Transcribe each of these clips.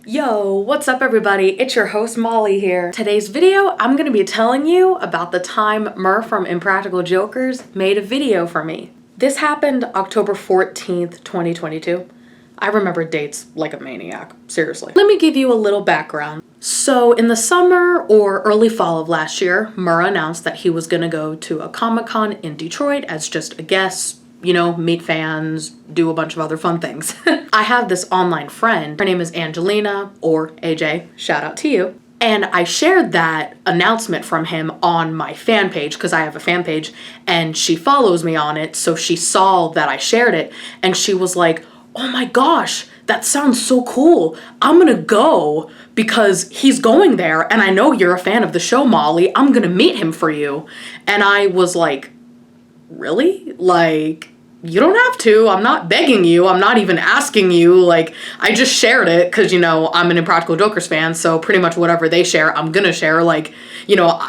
Yo, what's up everybody? It's your host Molly here. Today's video, I'm gonna be telling you about the time Murr from Impractical Jokers made a video for me. This happened October 14th, 2022. I remember dates like a maniac, seriously. Let me give you a little background. So in the summer or early fall of last year, Murr announced that he was gonna go to a Comic-Con in Detroit as just a guest, you know, meet fans, do a bunch of other fun things. I have this online friend, her name is Angelina, or AJ, shout out to you. And I shared that announcement from him on my fan page, because I have a fan page, and she follows me on it, so she saw that I shared it, and she was like, oh my gosh, that sounds so cool. I'm gonna go because he's going there, and I know you're a fan of the show, Molly. I'm gonna meet him for you. And I was like, really? Like, you don't have to. I'm not begging you. I'm not even asking you. Like, I just shared it because, you know, I'm an Impractical Jokers fan, so pretty much whatever they share, I'm gonna share. Like, you know,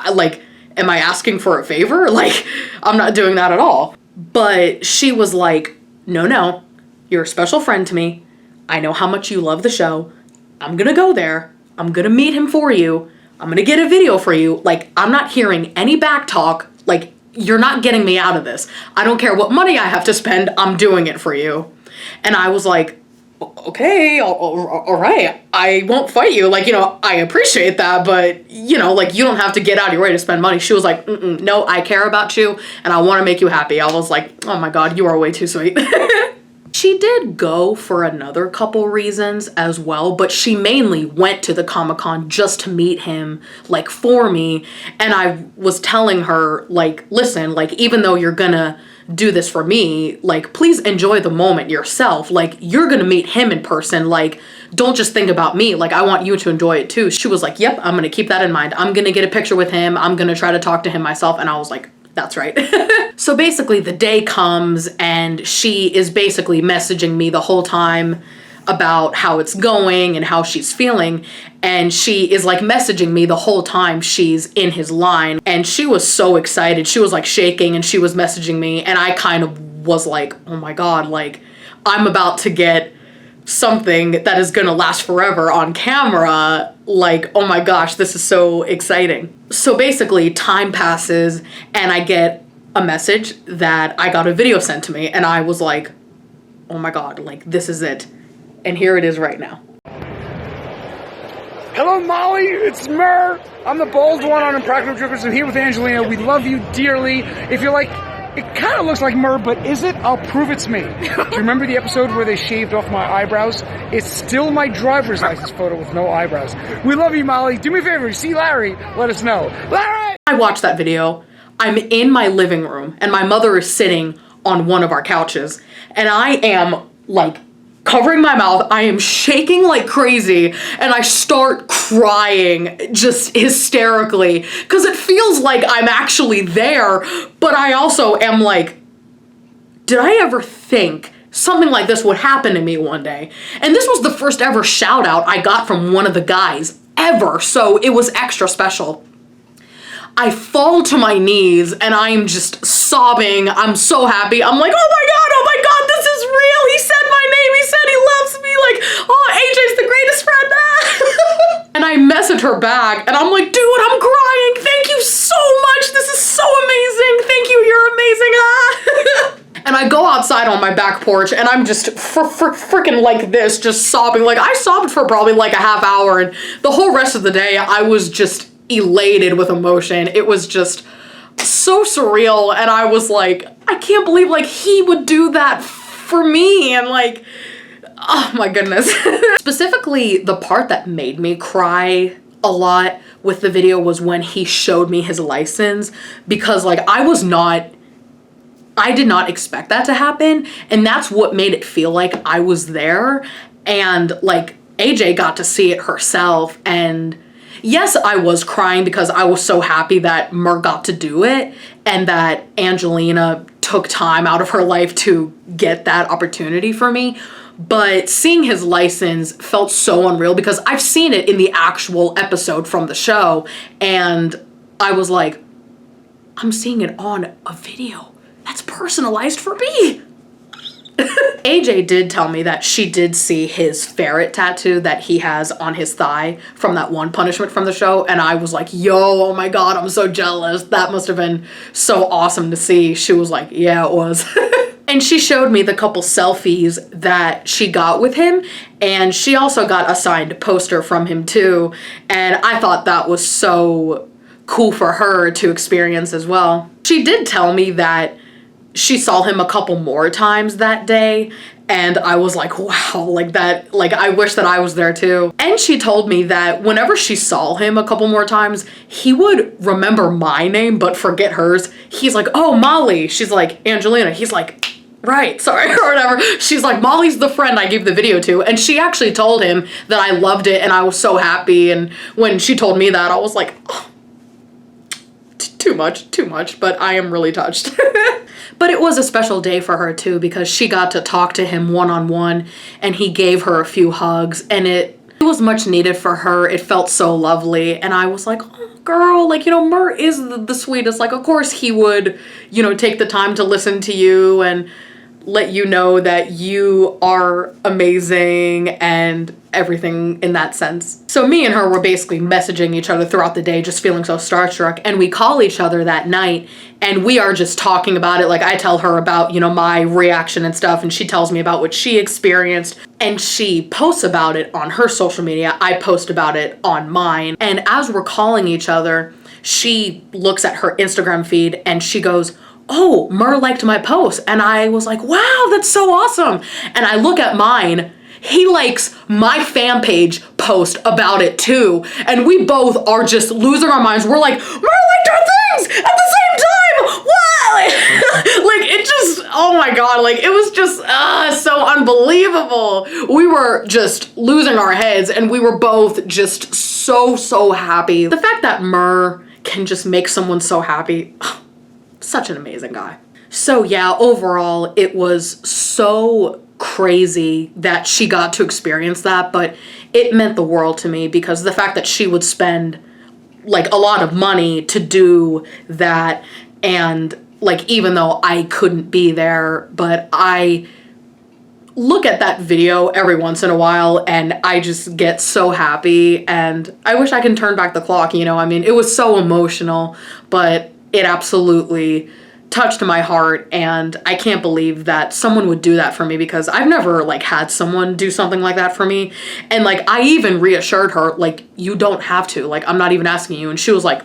am I asking for a favor? Like, I'm not doing that at all. But she was like, no, you're a special friend to me. I know how much you love the show. I'm gonna go there. I'm gonna meet him for you. I'm gonna get a video for you. Like, I'm not hearing any back talk. Like, you're not getting me out of this. I don't care what money I have to spend, I'm doing it for you. And I was like, okay, all right, I won't fight you. Like, you know, I appreciate that, but, you know, like, you don't have to get out of your way to spend money. She was like, no, I care about you, and I want to make you happy. I was like, oh my God, you are way too sweet. She did go for another couple reasons as well, but she mainly went to the Comic-Con just to meet him, like, for me. And I was telling her, like, listen, like, even though you're gonna do this for me, like, please enjoy the moment yourself. Like, you're gonna meet him in person. Like, don't just think about me. Like, I want you to enjoy it too. She was like, yep, I'm gonna keep that in mind. I'm gonna get a picture with him. I'm gonna try to talk to him myself. And I was like, that's right. So basically the day comes and she is basically messaging me the whole time about how it's going and how she's feeling. And she is like messaging me the whole time she's in his line. And she was so excited. She was like shaking and she was messaging me. And I kind of was like, oh my God, like, I'm about to get something that is gonna last forever on camera. Like, oh my gosh, this is so exciting. So basically time passes and I get a message that I got a video sent to me, and I was like, oh my God, like, this is it. And here it is right now. Hello, Molly, it's Murr. I'm the bald one on Impractical Jokers. I'm here with Angelina. We love you dearly. If you're like, it kind of looks like Murr, but is it? I'll prove it's me. Do you remember the episode where they shaved off my eyebrows? It's still my driver's license photo with no eyebrows. We love you, Molly. Do me a favor. You see Larry? Let us know. Larry! I watched that video. I'm in my living room and my mother is sitting on one of our couches and I am like covering my mouth. I am shaking like crazy and I start crying just hysterically because it feels like I'm actually there, but I also am like, did I ever think something like this would happen to me one day? And this was the first ever shout out I got from one of the guys ever, so it was extra special. I fall to my knees and I'm just sobbing. I'm so happy. I'm like, oh my God, this is real. He said my name. He said he loves me. Like, oh, AJ's the greatest friend. And I message her back and I'm like, dude, I'm crying. Thank you so much. This is so amazing. Thank you. You're amazing. And I go outside on my back porch and I'm just freaking like this, just sobbing. Like, I sobbed for probably like a half hour, and the whole rest of the day I was just elated with emotion. It was just so surreal, and I was like, I can't believe like he would do that for me, and like, oh my goodness. Specifically, the part that made me cry a lot with the video was when he showed me his license, because like I did not expect that to happen, and that's what made it feel like I was there. And like AJ got to see it herself, and yes, I was crying because I was so happy that Murr got to do it and that Angelina took time out of her life to get that opportunity for me. But seeing his license felt so unreal because I've seen it in the actual episode from the show, and I was like, I'm seeing it on a video that's personalized for me. AJ did tell me that she did see his ferret tattoo that he has on his thigh from that one punishment from the show, and I was like, yo, oh my god, I'm so jealous. That must have been so awesome to see. She was like, yeah, it was. And she showed me the couple selfies that she got with him, and she also got a signed poster from him too, and I thought that was so cool for her to experience as well. She did tell me that she saw him a couple more times that day, and I was like, wow, like that, like I wish that I was there too. And she told me that whenever she saw him a couple more times, he would remember my name but forget hers. He's like, oh, Molly. She's like, Angelina. He's like, right, sorry, or whatever. She's like, Molly's the friend I gave the video to. And she actually told him that I loved it and I was so happy. And when she told me that, I was like, oh, too much, but I am really touched. But it was a special day for her too, because she got to talk to him one-on-one and he gave her a few hugs, and it was much needed for her. It felt so lovely, and I was like, oh girl, like, you know, Murr is the sweetest. Like, of course he would, you know, take the time to listen to you and let you know that you are amazing and everything in that sense. So me and her were basically messaging each other throughout the day, just feeling so starstruck, and we call each other that night and we are just talking about it. Like, I tell her about, you know, my reaction and stuff, and she tells me about what she experienced, and she posts about it on her social media. I post about it on mine, and as we're calling each other, she looks at her Instagram feed and she goes, oh, Murr liked my post. And I was like, wow, that's so awesome. And I look at mine, he likes my fan page post about it too. And we both are just losing our minds. We're like, Murr liked our things at the same time. What? Like, it just, oh my God, like, it was just so unbelievable. We were just losing our heads, and we were both just so happy. The fact that Murr can just make someone so happy, such an amazing guy. So yeah, overall, it was so crazy that she got to experience that, but it meant the world to me, because the fact that she would spend like a lot of money to do that, and like, even though I couldn't be there, but I look at that video every once in a while and I just get so happy, and I wish I can turn back the clock, you know. I mean, it was so emotional, but it absolutely touched my heart, and I can't believe that someone would do that for me, because I've never like had someone do something like that for me. And like, I even reassured her, like, you don't have to, like, I'm not even asking you. And she was like,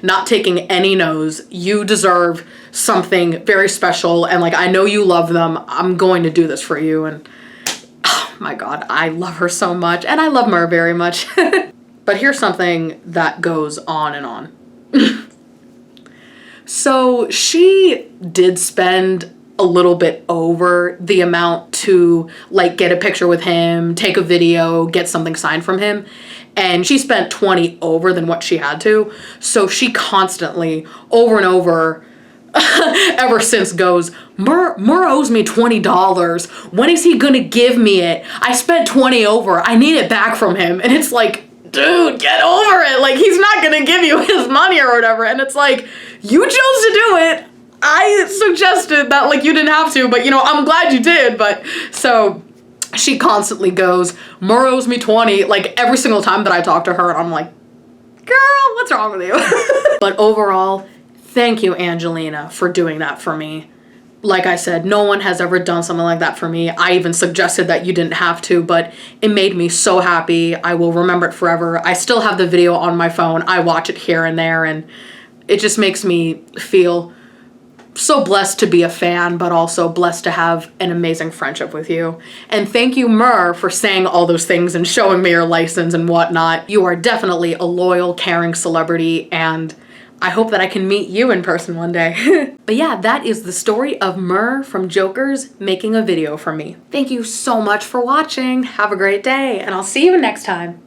not taking any no's. You deserve something very special, and like, I know you love them. I'm going to do this for you. And oh my God, I love her so much, and I love Murr very much. But here's something that goes on and on. So she did spend a little bit over the amount to like get a picture with him, take a video, get something signed from him. And she spent 20 over than what she had to. So she constantly, over and over, ever since goes, Murr owes me $20. When is he gonna give me it? I spent 20 over. I need it back from him. And it's like, dude, get over it. Like, he's not gonna give you his money or whatever. And it's like, you chose to do it. I suggested that, like, you didn't have to, but, you know, I'm glad you did. But so she constantly goes, Murr owes me 20, like, every single time that I talk to her, and I'm like, girl, what's wrong with you? But overall, thank you, Angelina, for doing that for me. Like I said, no one has ever done something like that for me. I even suggested that you didn't have to, but it made me so happy. I will remember it forever. I still have the video on my phone. I watch it here and there, and it just makes me feel so blessed to be a fan, but also blessed to have an amazing friendship with you. And thank you, Murr, for saying all those things and showing me your license and whatnot. You are definitely a loyal, caring celebrity, and I hope that I can meet you in person one day. But yeah, that is the story of Murr from Jokers making a video for me. Thank you so much for watching. Have a great day, and I'll see you next time.